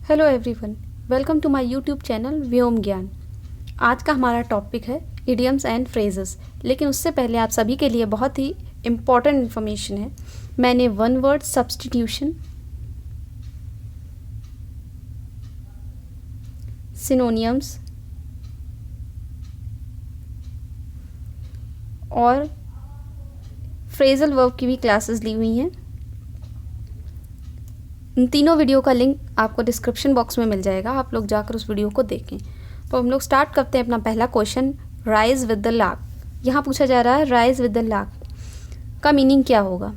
Hello everyone, welcome to my YouTube channel Vyom Gyan. आज का हमारा टॉपिक है इडियम्स एंड फ्रेजेस। लेकिन उससे पहले आप सभी के लिए बहुत ही इम्पॉर्टेंट इन्फॉर्मेशन है। मैंने वन वर्ड सब्स्टिट्यूशन, सिनोनियम्स और फ्रेजल वर्ब की भी क्लासेस ली हुई हैं। इन तीनों वीडियो का लिंक आपको डिस्क्रिप्शन बॉक्स में मिल जाएगा, आप लोग जाकर उस वीडियो को देखें। तो हम लोग स्टार्ट करते हैं अपना पहला question, rise with the lark. यहाँ पूछा जा रहा है राइज विद द लार्क का मीनिंग क्या होगा।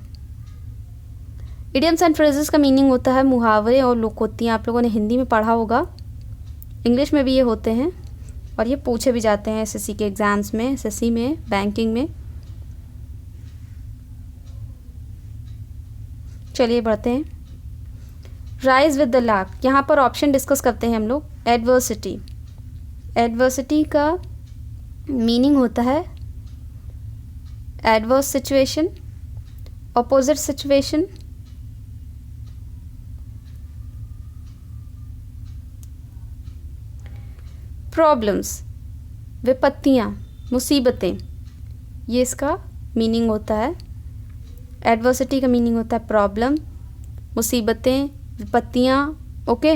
इडियम्स एंड फ्रेजेस का मीनिंग होता है मुहावरे और लोकोक्तियाँ। आप लोगों ने हिंदी में पढ़ा होगा, इंग्लिश में भी ये होते हैं और ये पूछे भी जाते हैं एसएससी के एग्ज़ाम्स में, एसएससी में, बैंकिंग में। चलिए बढ़ते हैं। राइज विद द लार्क, यहाँ पर ऑप्शन डिस्कस करते हैं हम लोग। एडवर्सिटी, एडवर्सिटी का मीनिंग होता है adverse situation, opposite situation, problems, विपत्तियाँ, मुसीबतें, ये इसका मीनिंग होता है। एडवर्सिटी का मीनिंग होता है प्रॉब्लम, मुसीबतें, विपत्तियाँ। ओके,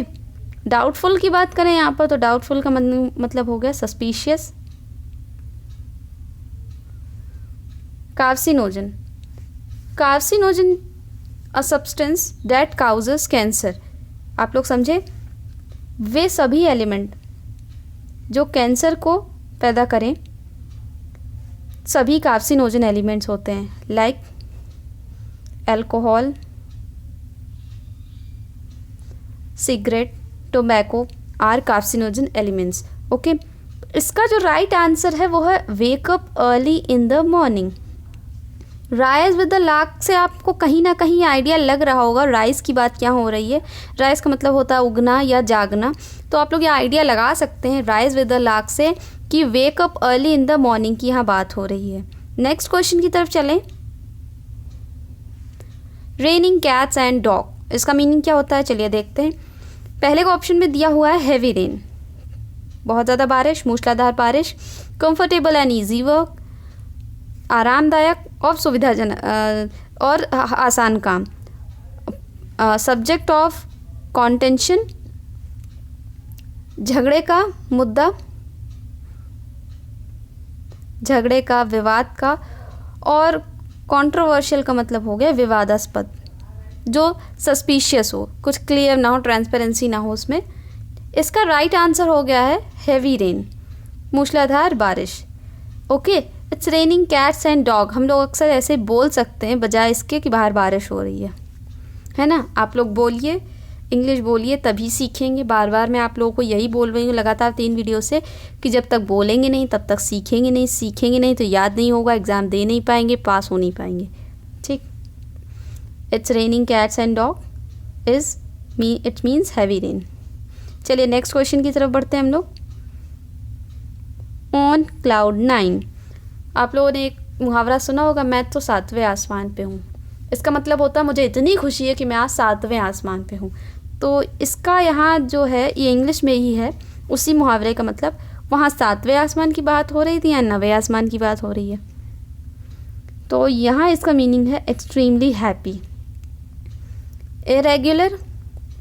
डाउटफुल की बात करें यहाँ पर तो डाउटफुल का मतलब हो गया suspicious. Carcinogen, carcinogen a substance that causes cancer. आप लोग समझे, वे सभी एलिमेंट जो कैंसर को पैदा करें सभी कार्सिनोजन एलिमेंट्स होते हैं, like alcohol, cigarette, tobacco are carcinogen elements. Okay, इसका जो राइट आंसर है वो है wake up early in the morning. Rise with the lark से आपको कहीं ना कहीं आइडिया लग रहा होगा राइज की बात क्या हो रही है। राइज का मतलब होता है उगना या जागना, तो आप लोग ये आइडिया लगा सकते हैं राइज विद द लार्क से कि wake up early in the morning की यहाँ बात हो रही है। नेक्स्ट क्वेश्चन की तरफ चलें। रेनिंग कैट्स एंड डॉग, इसका मीनिंग क्या होता है चलिए देखते हैं। पहले का ऑप्शन में दिया हुआ है हैवी रेन, बहुत ज़्यादा बारिश, मूसलाधार बारिश। कंफर्टेबल एंड इजी वर्क, आरामदायक और सुविधाजनक और आसान काम। सब्जेक्ट ऑफ कॉन्टेंशन, झगड़े का मुद्दा, झगड़े का, विवाद का। और कंट्रोवर्शियल का मतलब हो गया विवादास्पद, जो सस्पिशियस हो, कुछ क्लियर ना हो, ट्रांसपेरेंसी ना हो उसमें। इसका राइट आंसर हो गया है हैवी रेन, मूसलाधार बारिश। Okay, it's raining cats and dog. हम लोग अक्सर ऐसे बोल सकते हैं बजाय इसके कि बाहर बारिश हो रही है ना। आप लोग बोलिए, इंग्लिश बोलिए, तभी सीखेंगे। बार बार मैं आप लोगों को यही बोल रही हूँ लगातार 3 वीडियो से कि जब तक बोलेंगे नहीं तब तक सीखेंगे नहीं, सीखेंगे नहीं तो याद नहीं होगा, एग्ज़ाम दे नहीं पाएंगे, पास हो नहीं पाएंगे। ठीक, it's raining cats and dog it means heavy rain. चलिए नेक्स्ट क्वेश्चन की तरफ बढ़ते हैं हम लोग। ऑन क्लाउड 9, आप लोगों ने एक मुहावरा सुना होगा, मैं तो 7वें आसमान पे हूँ। इसका मतलब होता है मुझे इतनी खुशी है कि मैं आज 7वें आसमान पे हूँ। तो इसका यहाँ जो है ये इंग्लिश में ही है, उसी मुहावरे का मतलब वहाँ 7वें आसमान की बात हो रही थी या 9वें आसमान की बात हो रही है। तो यहाँ इसका मीनिंग है एक्सट्रीमली हैप्पी। इरेगुलर,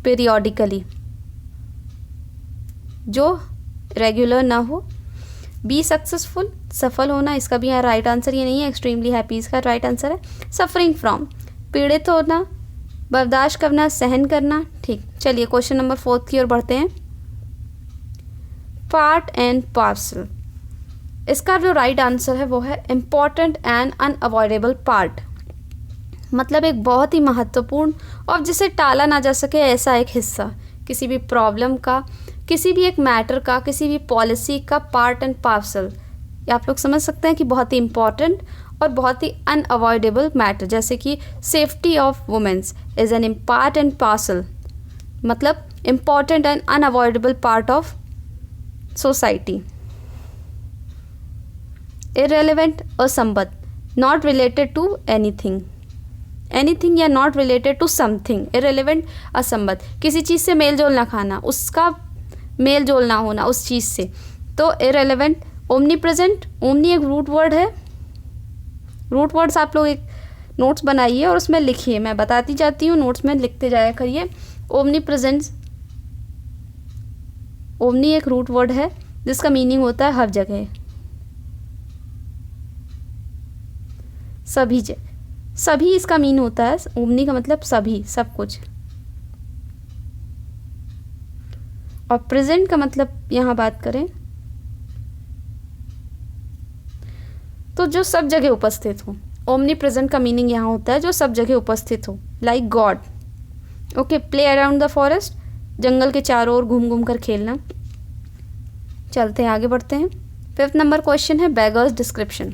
पीरियोडिकली, जो रेगुलर ना हो। बी सक्सेसफुल, सफल होना, इसका भी यहाँ राइट आंसर ये नहीं है, एक्सट्रीमली हैप्पी इसका राइट आंसर है। सफरिंग फ्रॉम, पीड़ित होना, बर्दाश्त करना, सहन करना। ठीक, चलिए क्वेश्चन नंबर 4 की ओर बढ़ते हैं। पार्ट एंड पार्सल, इसका जो राइट आंसर है वो है इम्पॉर्टेंट एंड अनअवॉइडेबल पार्ट, मतलब एक बहुत ही महत्वपूर्ण और जिसे टाला ना जा सके ऐसा एक हिस्सा किसी भी प्रॉब्लम का, किसी भी एक मैटर का, किसी भी पॉलिसी का। पार्ट एंड पार्सल ये आप लोग समझ सकते हैं कि बहुत ही इम्पॉर्टेंट और बहुत ही अनअवॉइडेबल मैटर, जैसे कि safety of womens is an part and parcel, मतलब important and unavoidable part of society. Irrelevant, असंबद्ध, not related to anything, anything या not related to something, irrelevant असंबद्ध, किसी चीज़ से मेल जोल ना खाना, उसका मेल जोल ना होना उस चीज़ से, तो इरेलीवेंट। ओमनी प्रेजेंट, ओमनी एक रूट वर्ड है, रूट वर्ड्स आप लोग एक नोट्स बनाइए और उसमें लिखिए, मैं बताती जाती हूँ, नोट्स में लिखते जाया करिए। ओमनी प्रेजेंस, ओमनी एक रूट वर्ड है जिसका मीनिंग होता है हर जगह, सभी जगह, सभी इसका मीन होता है। ओमनी का मतलब सभी, सब कुछ। और प्रेजेंट का मतलब यहाँ बात करें तो जो सब जगह उपस्थित हो। ओमनी प्रेजेंट का मीनिंग यहाँ होता है जो सब जगह उपस्थित हो, like God. Okay, play around the forest, जंगल के चारों ओर घूम घूम कर खेलना। चलते हैं, आगे बढ़ते हैं। 5th नंबर क्वेश्चन है बेगर्स डिस्क्रिप्शन।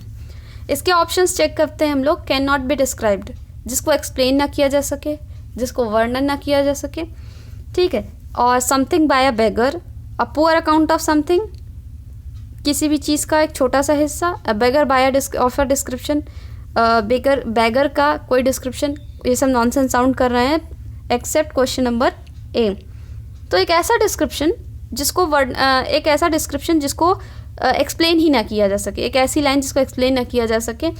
इसके ऑप्शंस चेक करते हैं हम लोग। कैन नॉट बी डिस्क्राइब्ड, जिसको एक्सप्लेन ना किया जा सके, जिसको वर्णन ना किया जा सके, ठीक है। और something bye a beggar, a poor account of something, किसी भी चीज़ का एक छोटा सा हिस्सा। अ बेगर बाय ऑफ अ डिस्क्रिप्शन, बेगर का कोई डिस्क्रिप्शन, ये सब नॉनसेंस साउंड कर रहे हैं एक्सेप्ट क्वेश्चन नंबर ए। तो एक ऐसा डिस्क्रिप्शन जिसको एक ऐसा डिस्क्रिप्शन जिसको एक्सप्लेन ही ना किया जा सके, एक ऐसी लाइन जिसको एक्सप्लेन ना किया जा सके,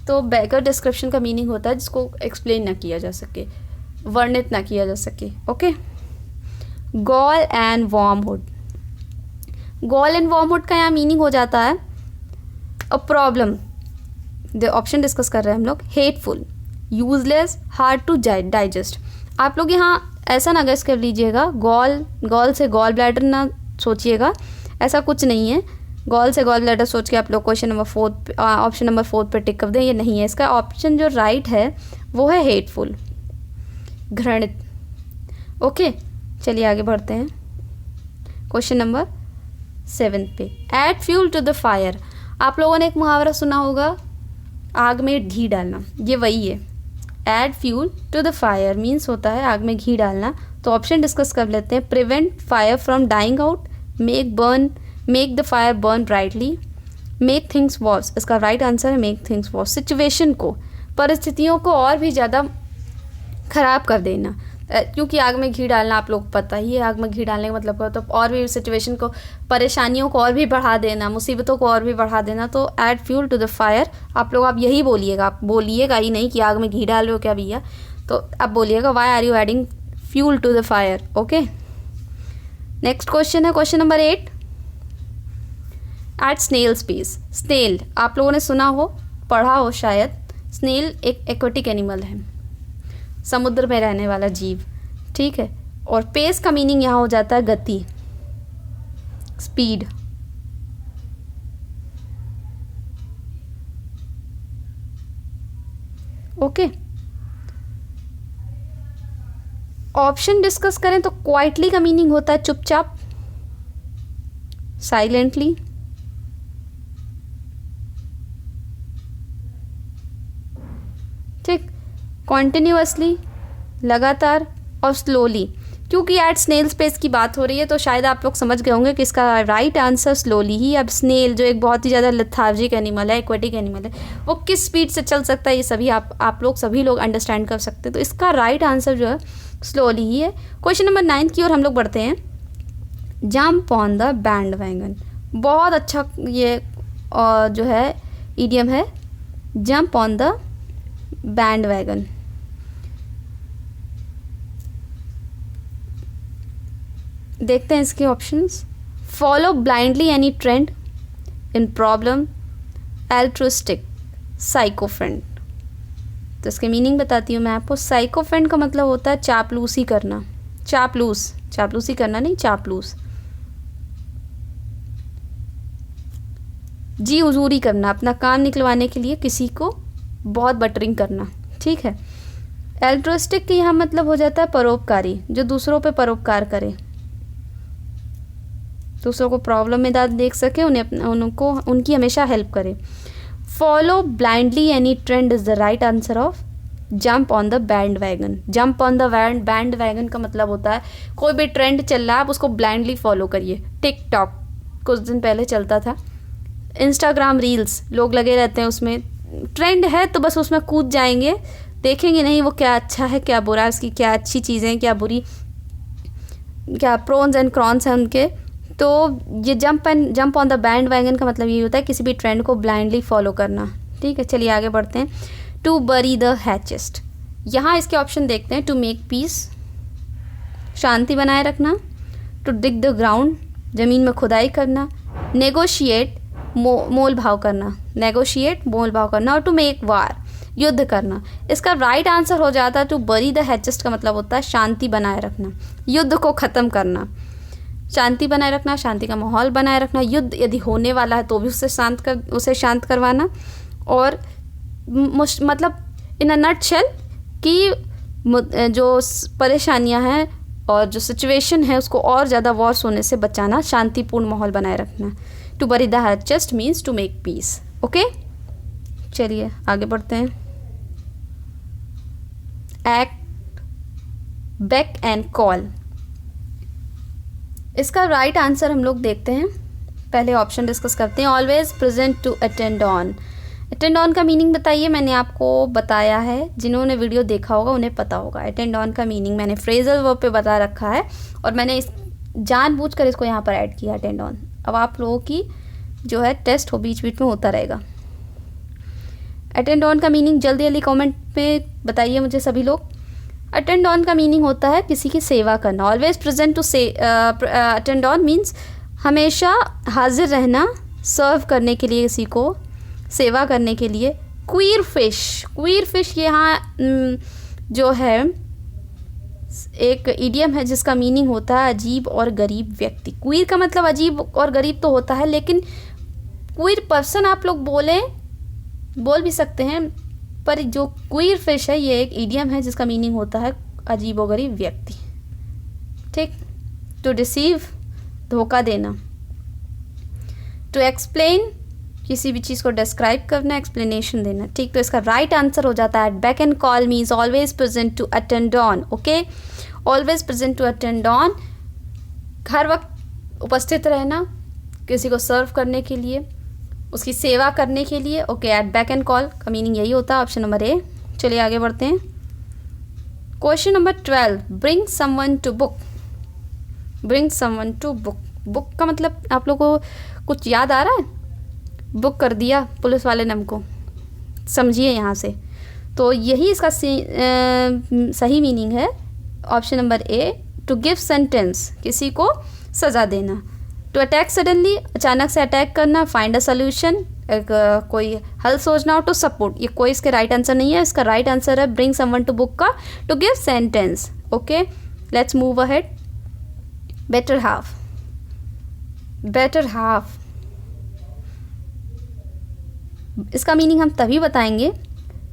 तो बेगर डिस्क्रिप्शन का मीनिंग होता है जिसको एक्सप्लेन ना किया जा सके, वर्णित ना किया जा सके। Okay, gall and wormwood, gall and wormwood का यहाँ मीनिंग हो जाता है अ प्रॉब्लम, ऑप्शन डिस्कस कर रहे हैं हम लोग। Hateful, useless, hard to digest. आप लोग यहाँ ऐसा ना गेस कर लीजिएगा, गॉल से गॉल ब्लैडर ना सोचिएगा, ऐसा कुछ नहीं है। गॉल से गॉल ब्लैडर सोच के आप लोग क्वेश्चन नंबर 4 ऑप्शन नंबर 4 पे टिक कर दें, ये नहीं है। इसका ऑप्शन जो राइट है वो है हेटफुल, घृणित। ओके, चलिए आगे बढ़ते हैं क्वेश्चन नंबर 7 पे। Add fuel to the fire, आप लोगों ने एक मुहावरा सुना होगा, आग में घी डालना, ये वही है। Add fuel to the fire means होता है आग में घी डालना। तो ऑप्शन डिस्कस कर लेते हैं। Prevent fire from dying out, make the fire burn brightly, make things worse. इसका राइट आंसर है मेक थिंग्स वॉर्स, सिचुएशन को, परिस्थितियों को और भी ज़्यादा ख़राब कर देना। क्योंकि आग में घी डालना आप लोग पता ही है, आग में घी डालने का मतलब होता है तो और भी सिचुएशन को, परेशानियों को और भी बढ़ा देना, मुसीबतों को और भी बढ़ा देना। तो add fuel to the fire, आप लोग आप यही बोलिएगा, आप बोलिएगा ही नहीं कि आग में घी डाल रहे हो क्या भैया, तो आप बोलिएगा why are you adding fuel to the fire. Okay, next question है question number 8। At snail space, snail आप लोगों ने सुना हो, पढ़ा हो शायद। स्नेल एक एक्वेटिक एनिमल है, समुद्र में रहने वाला जीव, ठीक है। और पेस का मीनिंग यहाँ हो जाता है गति, स्पीड। ओके, ऑप्शन डिस्कस करें तो क्वाइटली का मीनिंग होता है चुपचाप, साइलेंटली, ठीक, कॉन्टिन्यूअसली, लगातार, और स्लोली। क्योंकि एट स्नेल स्पेस की बात हो रही है तो शायद आप लोग समझ गए होंगे कि इसका राइट आंसर स्लोली ही। अब स्नेल जो एक बहुत ही ज़्यादा लेथार्जिक एनिमल है, एक्वेटिक एनिमल है, वो किस स्पीड से चल सकता है ये सभी आप लोग सभी लोग अंडरस्टैंड कर सकते हैं। तो इसका राइट आंसर जो है स्लोली ही है। क्वेश्चन नंबर 9 की ओर हम लोग बढ़ते हैं। Jump on the bandwagon, बहुत अच्छा ये जो है इडियम है, jump on the bandwagon. देखते हैं इसके options. Follow blindly any trend, in problem, altruistic, sycophant. तो इसके मीनिंग बताती हूँ मैं आपको। साइकोफ्रेंड का मतलब होता है चापलूसी करना, चापलूसी करना नहीं, चापलूस, जी हुजूरी करना, अपना काम निकलवाने के लिए किसी को बहुत बटरिंग करना, ठीक है। एल्ट्रुस्टिक का यहाँ मतलब हो जाता है परोपकारी, जो दूसरों पे परोपकार करे, दूसरों को प्रॉब्लम में देख सके, उनको उनकी हमेशा हेल्प करे। Follow blindly any trend is the right answer of jump on the band wagon. Jump on the band wagon का मतलब होता है कोई भी ट्रेंड चल रहा है आप उसको ब्लाइंडली फॉलो करिए। टिकटॉक कुछ दिन पहले चलता था, इंस्टाग्राम रील्स लोग लगे रहते हैं उसमें, ट्रेंड है तो बस उसमें कूद जाएंगे, देखेंगे नहीं वो क्या अच्छा है क्या बुरा है, उसकी क्या अच्छी चीज़ें हैं क्या बुरी, क्या प्रोन्स एंड क्रॉन्स हैं उनके। तो ये jump on the band wagon का मतलब ये होता है किसी भी ट्रेंड को ब्लाइंडली फॉलो करना। ठीक है, चलिए आगे बढ़ते हैं। टू बरी द हैचेस्ट, यहाँ इसके ऑप्शन देखते हैं। टू मेक पीस, शांति बनाए रखना। टू डिग द ग्राउंड, ज़मीन में खुदाई करना। नेगोशिएट, मोल भाव करना, नेगोशिएट मोल भाव करना। और टू मेक वार, युद्ध करना। इसका राइट आंसर हो जाता है टू बरी द हैचेस्ट का मतलब होता है शांति बनाए रखना, युद्ध को ख़त्म करना। शांति बनाए रखना, शांति का माहौल बनाए रखना। युद्ध यदि होने वाला है तो भी उसे शांत करवाना। और मतलब इन अ नटशेल कि जो परेशानियां हैं और जो सिचुएशन है उसको और ज़्यादा वॉर्स होने से बचाना, शांतिपूर्ण माहौल बनाए रखना। To bury the hatchet means to make peace. Okay, चलिए आगे बढ़ते हैं। एक्ट, बेक एंड कॉल, इसका राइट आंसर हम लोग देखते हैं। पहले ऑप्शन डिस्कस करते हैं। Always present to attend on, attend on का मीनिंग बताइए। मैंने आपको बताया है, जिन्होंने वीडियो देखा होगा उन्हें पता होगा। अटेंड ऑन का मीनिंग मैंने फ्रेजल वर्ब पे बता रखा है और मैंने इस जानबूझकर इसको यहाँ पर ऐड किया अटेंड ऑन। अब आप लोगों की जो है टेस्ट हो बीच बीच में होता रहेगा। अटेंड ऑन का मीनिंग जल्दी जल्दी कमेंट में बताइए मुझे सभी लोग। अटेंड ऑन का मीनिंग होता है किसी की सेवा करना। ऑलवेज प्रेजेंट टू से अटेंड ऑन मीन्स हमेशा हाजिर रहना, सर्व करने के लिए, किसी को सेवा करने के लिए। क्वीर फिश, क्वीर फिश यहाँ जो है एक इडियम है जिसका मीनिंग होता है अजीब और गरीब व्यक्ति। क्वीर का मतलब अजीब और गरीब तो होता है, लेकिन क्वीर पर्सन आप लोग बोल भी सकते हैं, पर जो क्वीर फिश है ये एक इडियम है जिसका मीनिंग होता है अजीब और गरीब व्यक्ति। ठीक। टू डिसीव, धोखा देना। टू एक्सप्लेन, किसी भी चीज़ को डिस्क्राइब करना, एक्सप्लेनेशन देना। ठीक, तो इसका राइट आंसर हो जाता है beck and call means always present to attend on. Okay, always present to attend on, हर वक्त उपस्थित रहना, किसी को सर्व करने के लिए, उसकी सेवा करने के लिए। Okay, at back and call का मीनिंग यही होता है, ऑप्शन नंबर ए। चलिए आगे बढ़ते हैं। Question number 12, bring someone to book, bring someone to book. Book का मतलब आप लोगों को कुछ याद आ रहा है? बुक कर दिया पुलिस वाले ने हमको, समझिए यहाँ से। तो यही इसका सही मीनिंग है, option number A. To give sentence, किसी को सज़ा देना। टू अटैक सडनली, अचानक से अटैक करना। फाइंड अ सोल्यूशन, कोई हल सोचना। टू सपोर्ट, ये कोई इसके राइट आंसर नहीं है। इसका राइट आंसर है ब्रिंग समवन टू बुक का to give sentence. Okay, let's move ahead. Better half, better half, इसका मीनिंग हम तभी बताएंगे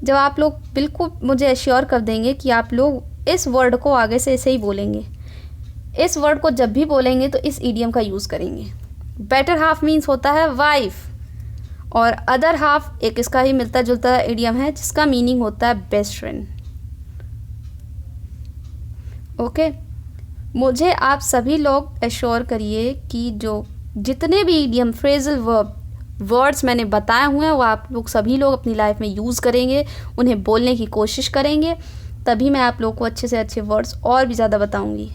जब आप लोग बिल्कुल मुझे एश्योर कर देंगे कि आप लोग इस वर्ड को आगे से ऐसे ही बोलेंगे। इस वर्ड को जब भी बोलेंगे तो इस इडियम का यूज़ करेंगे। बेटर हाफ मीन्स होता है वाइफ, और अदर हाफ एक इसका ही मिलता जुलता इडियम है जिसका मीनिंग होता है बेस्ट फ्रेंड। ओके, मुझे आप सभी लोग एश्योर करिए कि जो जितने भी इडियम, फ्रेजल वर्ड्स मैंने बताए हुए हैं वो आप लोग सभी लोग अपनी लाइफ में यूज़ करेंगे, उन्हें बोलने की कोशिश करेंगे, तभी मैं आप लोग को अच्छे से अच्छे वर्ड्स और भी ज़्यादा बताऊंगी।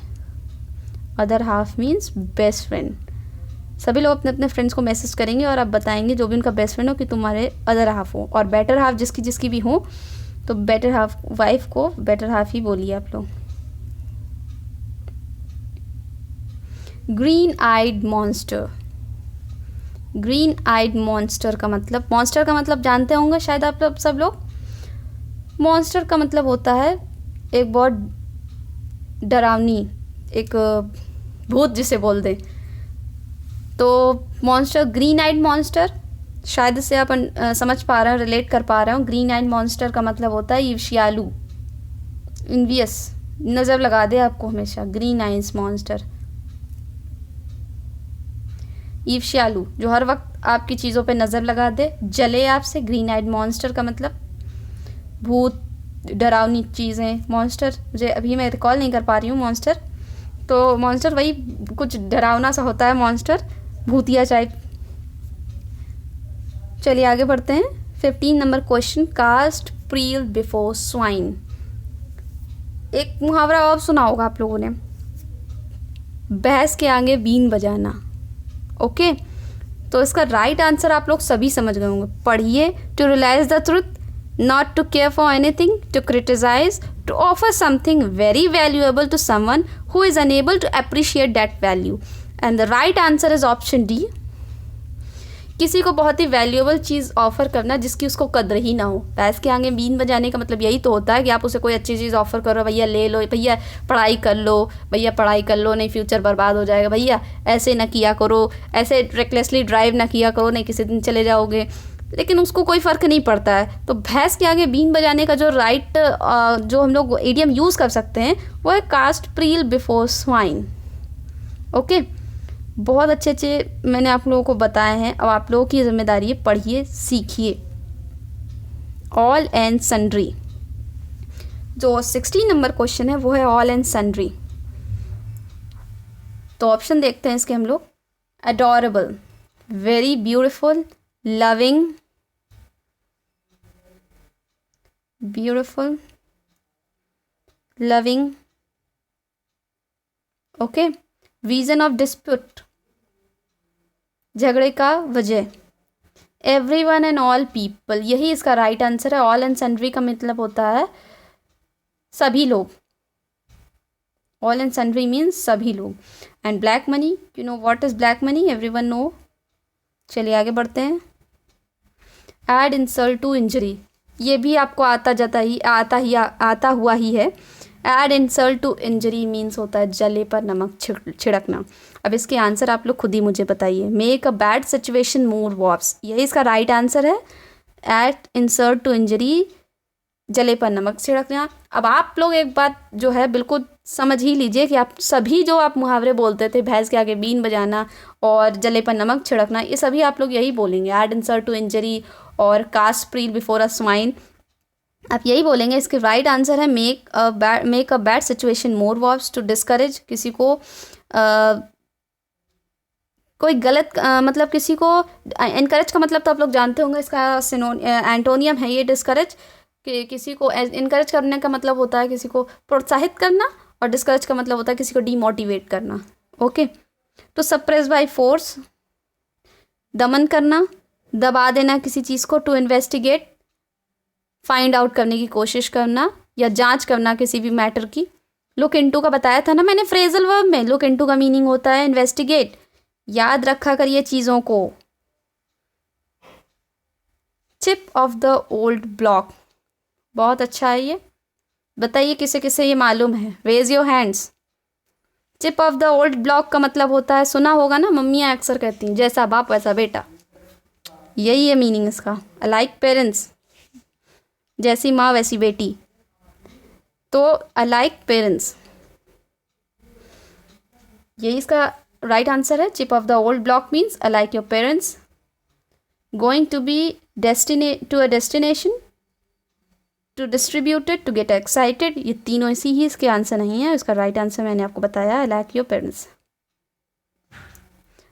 Other half means best friend. सभी लोग अपने अपने फ्रेंड्स को मैसेज करेंगे और आप बताएंगे जो भी उनका बेस्ट फ्रेंड हो कि तुम्हारे अदर हाफ हो। और बेटर हाफ जिसकी जिसकी भी हो तो बेटर हाफ, वाइफ को बेटर हाफ ही बोलिए आप लोग। ग्रीन आइड मॉन्स्टर, ग्रीन आइड मॉन्स्टर का मतलब, मॉन्स्टर का मतलब जानते होंगे शायद आप लोग सब लोग। मॉन्स्टर का मतलब होता है एक बहुत डरावनी, एक भूत जिसे बोल दें। तो मॉन्स्टर, ग्रीन आइड मॉन्स्टर, शायद इससे आप समझ पा रहे हो, रिलेट कर पा रहे हो। ग्रीन आइड मॉन्स्टर का मतलब होता है ईर्ष्यालु, इन्वियस, नज़र लगा दे आपको हमेशा। ग्रीन आइज मॉन्स्टर, ईर्ष्यालु, जो हर वक्त आपकी चीज़ों पे नज़र लगा दे, जले आपसे। ग्रीन आइड मॉन्स्टर का मतलब भूत, डरावनी चीज़ें। मॉन्स्टर मुझे अभी मैं रिकॉल नहीं कर पा रही हूँ मॉन्स्टर, तो मॉन्स्टर वही कुछ डरावना सा होता है, मॉन्स्टर भूतिया टाइप। चलिए आगे बढ़ते हैं। 15 number question, cast pearl before swine. एक मुहावरा और सुना होगा आप लोगों ने, भैंस के आगे बीन बजाना। ओके, तो इसका राइट आंसर आप लोग सभी समझ गए होंगे। पढ़िए, to realise the truth, not to care for anything, to criticise, to offer something very valuable to someone who is unable to appreciate that value. And the right answer is option D, किसी को बहुत ही valuable चीज़ offer करना जिसकी उसको कद्र ही ना हो। भैंस के आगे बीन बजाने का मतलब यही तो होता है कि आप उसे कोई अच्छी चीज़ ऑफर करो, भैया ले लो, भैया पढ़ाई कर लो, भैया पढ़ाई कर लो, नहीं फ्यूचर बर्बाद हो जाएगा, भैया ऐसे ना किया करो, ऐसे रेकलेसली ड्राइव ना किया करो, नहीं किसी दिन चले जाओगे। लेकिन उसको कोई फ़र्क नहीं पड़ता है। तो भैंस के आगे बीन बजाने का जो राइट जो हम लोग इडियम यूज़ कर सकते हैं वो है cast pearl before swine. Okay, बहुत अच्छे अच्छे मैंने आप लोगों को बताए हैं। अब आप लोगों की जिम्मेदारी है, पढ़िए, सीखिए। ऑल एंड सन्ड्री, जो 16 नंबर क्वेश्चन है वो है ऑल एंड सन्ड्री। तो ऑप्शन देखते हैं इसके हम लोग। Adorable, very beautiful, loving, beautiful, loving. Okay, reason of dispute, झगड़े का वजह। Every one and all people, यही इसका राइट आंसर है। ऑल एंड सन्ड्री का मतलब होता है सभी लोग। ऑल एंड सन्ड्री मीन्स सभी लोग। And black money, you know what is black money, every one know. चलिए आगे बढ़ते हैं। एड इंसल्ट टू इंजरी, ये भी आपको आता हुआ ही है। Add insult to injury means होता है जले पर नमक छिड़कना। अब इसके आंसर आप लोग खुद ही मुझे बताइए। Make a bad situation more verse, यही इसका राइट आंसर है। एड इंसल्ट टू इंजरी, जले पर नमक छिड़कना। अब आप लोग एक बात जो है बिल्कुल समझ ही लीजिए कि आप सभी जो आप मुहावरे बोलते थे, भैंस के आगे बीन बजाना और जले पर नमक छिड़कना, ये सभी आप लोग यही बोलेंगे। एड इंसल्ट टू इंजरी और cast pearl before a swine, आप यही बोलेंगे। इसके राइट आंसर है make a bad situation more worse, to discourage, किसी को कोई गलत मतलब किसी को इनकरेज का मतलब तो आप लोग जानते होंगे, इसका एंटोनियम है ये डिस्करेज। कि किसी को इनकरेज करने का मतलब होता है किसी को प्रोत्साहित करना, और डिस्करेज का मतलब होता है किसी को डीमोटिवेट करना। ओके, तो सप्रेस बाय फोर्स, दमन करना, दबा देना किसी चीज़ को। टू इन्वेस्टिगेट, फाइंड आउट करने की कोशिश करना या जांच करना किसी भी मैटर की। लुक इनटू का बताया था ना मैंने फ्रेजल वर्ब में, लुक इनटू का मीनिंग होता है इन्वेस्टिगेट। याद रखा करिए चीज़ों को। Chip off the old block, बहुत अच्छा है ये। बताइए किसे किसे ये मालूम है, raise your hands. Chip off the old block का मतलब होता है, सुना होगा ना, मम्मियाँ अक्सर कहती हैं जैसा बाप वैसा बेटा, यही है मीनिंग इसका। अलाइक पेरेंट्स, जैसी माँ वैसी बेटी, तो अलाइक पेरेंट्स, यही इसका राइट आंसर है। Chip off the old block means alike your parents. Going to be to a destination, to distributed, to get excited, ये तीनों इसी ही इसके आंसर नहीं है। इसका राइट आंसर मैंने आपको बताया, alike your parents.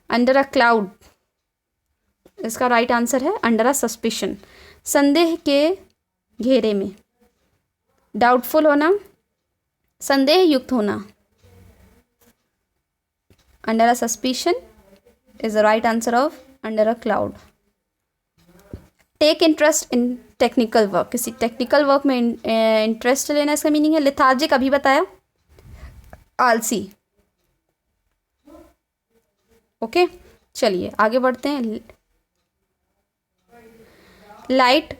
Under a cloud, इसका राइट आंसर है अंडर अ सस्पिशन, संदेह के घेरे में। डाउटफुल होना, संदेह युक्त होना। Under a suspicion is the right answer of under a cloud. Take interest in technical work, किसी टेक्निकल वर्क में इंटरेस्ट लेना, इसका मीनिंग है लेथार्जिक, अभी बताया, आलसी। ओके, चलिए आगे बढ़ते हैं। Light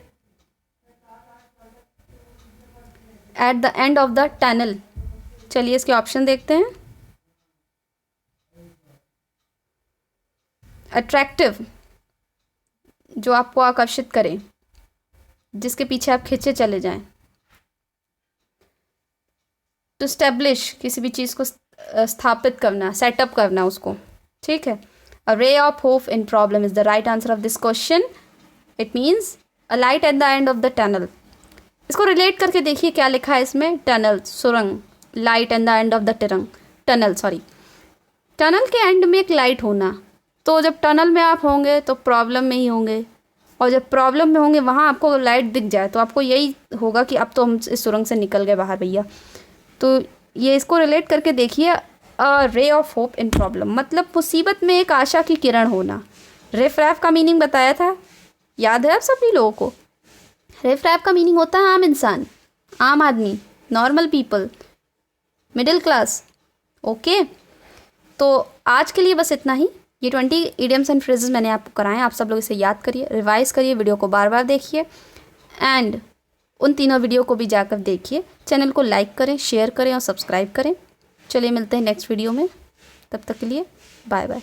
at the end of the tunnel, चलिए इसके ऑप्शन देखते हैं। अट्रैक्टिव, जो आपको आकर्षित करे, जिसके पीछे आप खींचे चले जाएं। टू स्टैब्लिश, किसी भी चीज़ को स्थापित करना, सेटअप करना उसको, ठीक है। A ray of hope in problem is the right answer of this question. It means a light at the end of the tunnel. इसको रिलेट करके देखिए क्या लिखा है इसमें, टनल, सुरंग, light at the end of the tunnel, sorry, tunnel के end में एक लाइट होना। तो जब टनल में आप होंगे तो प्रॉब्लम में ही होंगे, और जब प्रॉब्लम में होंगे वहाँ आपको लाइट दिख जाए तो आपको यही होगा कि अब तो हम इस सुरंग से निकल गए बाहर भैया। तो ये इसको रिलेट करके देखिए, अ ray of hope in problem, मतलब मुसीबत में एक आशा की किरण होना। रिफ रैफ का मीनिंग बताया था, याद है आप सभी लोगों को? रिफ रैफ का मीनिंग होता है आम इंसान, आम आदमी, normal people, middle class. Okay, तो आज के लिए बस इतना ही। ये 20 इडियम्स एंड फ्रेजेस मैंने आपको कराए हैं, आप सब लोग इसे याद करिए, रिवाइज करिए, वीडियो को बार बार देखिए एंड उन तीनों वीडियो को भी जाकर देखिए। चैनल को लाइक करें, शेयर करें और सब्सक्राइब करें। चलिए मिलते हैं नेक्स्ट वीडियो में, तब तक के लिए बाय बाय।